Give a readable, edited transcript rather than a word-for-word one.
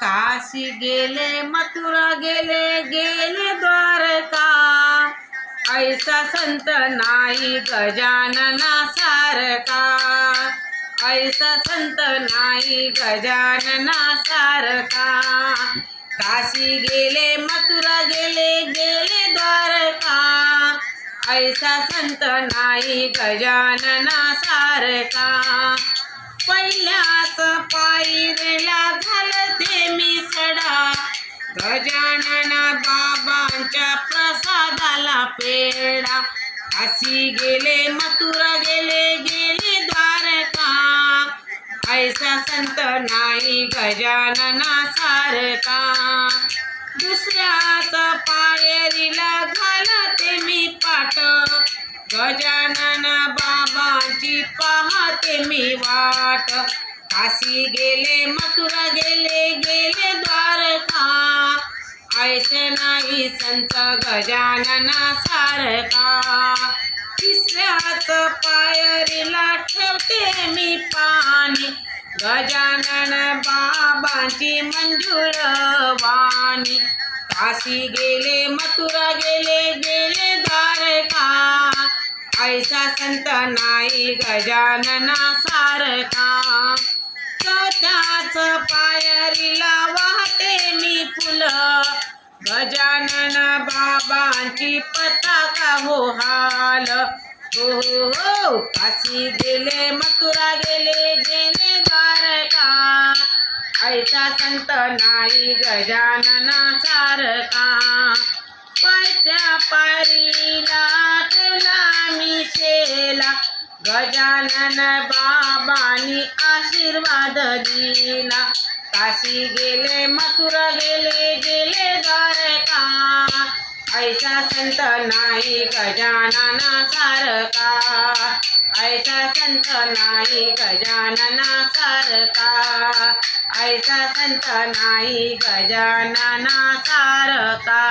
काशी गेले मथुरा गेले गेले द्वारका, ऐसा संत नाही गजानना सारका, ऐसा संत नाही गजानना सारका. काशी गेले मथुरा गेले गेले द्वारका, ऐसा संत नाही गजानना सारका. पहिल्याच पायरीला घालते मी सडा, गजानन बाबांच्या प्रसादाला पेढा. काशी गेले मथुरा गेले गेले द्वारका, ऐसा संत नाही गजानना सारका. दुसऱ्याच पायरीला घालते मी पाट, गजानन बाबांची पाहते मी वाट. काशी गेले मथुरा गेले गेले द्वारका, ऐसे नाही संत गजानना सारका. तिसऱ्याच पायरीला ठेवते मी पाणी, गजानन बाबांची मंजूळ वाणी. काशी गेले मथुरा गेले गेले द्वारका, ऐसा संत नाही गजानना सारका. चौथ्याच पायरीला वाहते मी फुलं, गजानन बाबांची पताका हो हाल. हो हो हो. काशी गेले मथुरा गेले गेले द्वारका, ऐसा संत नाही गजानना सारका. पायथ्या पायरीला ठेवला मी शेला, गजानन बाबांनी आशीर्वाद दिला. काशी गेले मथुरा गेले गेले द्वारका, ऐसा संत नाही गजानना सारका, ऐसा संत नाही गजानना सारका, ऐसा संत नाही गजानना सारका.